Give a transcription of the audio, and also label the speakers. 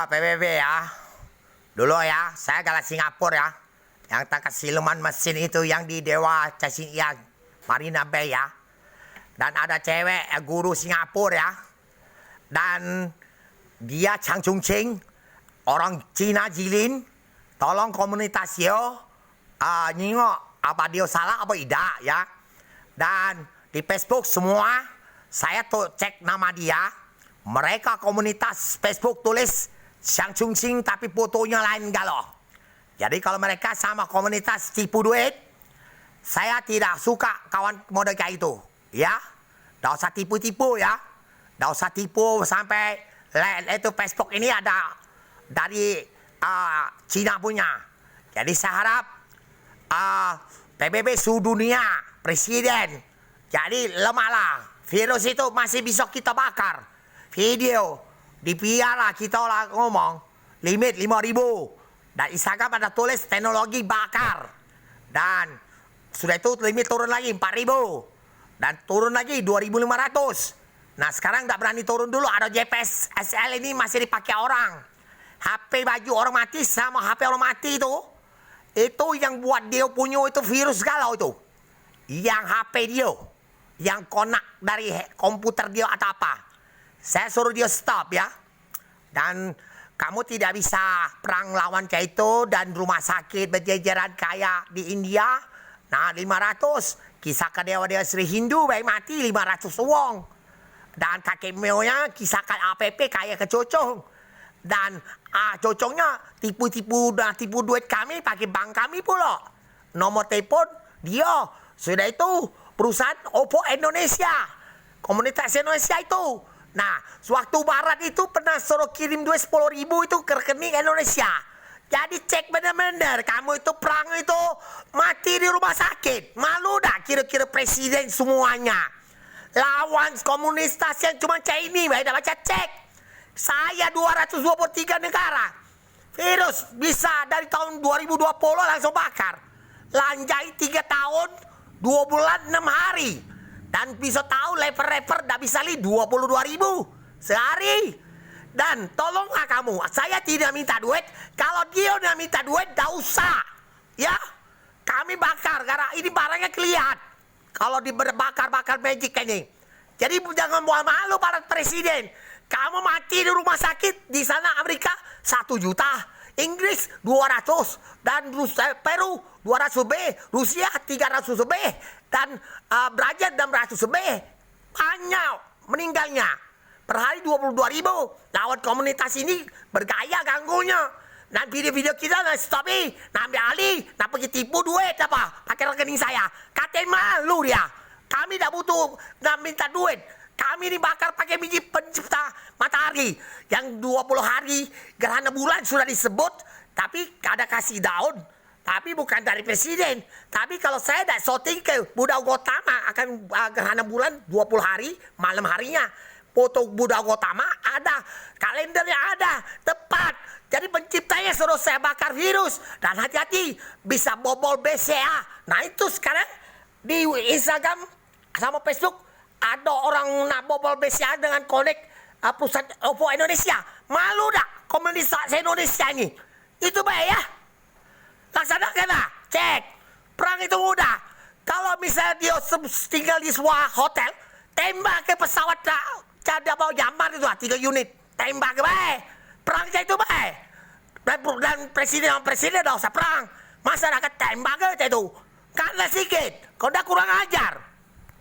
Speaker 1: PBB ya. Dulu ya, saya galak Singapura ya. Yang tangkap siluman mesin itu yang di Dewa Casingiang, Marina Bay ya. Dan ada cewek guru Singapura ya. Dan dia Chang Chung Ching, orang Cina Jilin. Tolong komunitas yo nyingok apa dia salah apa tidak ya. Dan di Facebook semua saya tuh cek nama dia. Mereka komunitas Facebook tulis Chang Chung Ching tapi fotonya lain galau. Jadi kalau mereka sama komunitas tipu duit, saya tidak suka kawan model kayak itu. Ya, tidak usah tipu-tipu ya. Tidak usah tipu sampai itu Facebook ini ada dari Cina punya. Jadi saya harap PBB seluruh dunia, presiden, jadi lemahlah. Virus itu masih bisa kita bakar. Video di PR lah kita orang ngomong limit 5.000 dan Instagram ada tulis teknologi bakar dan sudah itu limit turun lagi 4.000 dan turun lagi 2.500. Nah sekarang nggak berani turun dulu, ada JPS SL ini masih dipakai orang. HP baju orang mati sama HP orang mati itu yang buat dia punya itu virus galau itu. Yang HP dia, yang konak dari komputer dia atau apa. Saya suruh dia stop ya. Dan kamu tidak bisa perang lawan kayak itu dan rumah sakit berjejeran kayak di India. Nah 500. Kisahkan dewa-dewa Sri Hindu baik mati 500 wong. Dan kakek meonya kisahkan APP kayak kecocong. Dan cocongnya tipu-tipu dan tipu duit kami pakai bank kami pula. Nomor telepon dia. Sudah itu perusahaan Oppo Indonesia. Komunitas Indonesia itu. Nah, sewaktu barat itu pernah suruh kirim duit 10.000 itu ke rekening Indonesia. Jadi cek benar-benar kamu itu perang itu mati di rumah sakit. Malu dah kira-kira presiden semuanya. Lawan komunitas yang cuma ini, baik dah baca cek. Saya 223 negara. Virus bisa dari tahun 2020 langsung bakar. Lanjai 3 tahun, 2 bulan, 6 hari. Dan bisa tahu leper-leper dah bisa 22.000 sehari. Dan tolonglah kamu, saya tidak minta duit. Kalau dia udah minta duit, dah usah. Ya, kami bakar karena ini barangnya kelihatan. Kalau dibakar-bakar magic ini. Jadi jangan buat malu para presiden. Kamu mati di rumah sakit di sana Amerika 1 juta. Inggris 200 dan Peru 200 lebih, Rusia 300 lebih dan Brazil 600 lebih. Banyak meninggalnya. Per hari 22.000. Lawan komunitas ini bergaya ganggunya. Dan video-video kita nak stopi, nak ambil alih, nak pergi tipu duit apa? Pakai rekening saya. Katain malu dia. Kami tak butuh nak minta duit. Kami dibakar pakai biji pencipta matahari. Yang 20 hari gerhana bulan sudah disebut. Tapi ada kasih daun. Tapi bukan dari presiden. Tapi kalau saya dah shooting ke Buddha Gautama akan gerhana bulan 20 hari malam harinya. Foto Buddha Gautama ada. Kalendernya ada. Tepat. Jadi penciptanya suruh saya bakar virus. Dan hati-hati bisa bobol BCA. Nah itu sekarang di Instagram sama Facebook. Ada orang nak bobol BCA dengan connect perusahaan Oppo Indonesia. Malu dah komunitas Indonesia ini. Itu baik ya. Laksanakan lah. Cek. Perang itu mudah. Kalau misalnya dia tinggal di sebuah hotel, tembak ke pesawat cadang bawa jambar itu 3 unit. Tembak ke baik. Perang itu baik. Dan presiden dah usah perang. Masyarakat tembak ke itu. Karena sedikit. Kau dah kurang ajar.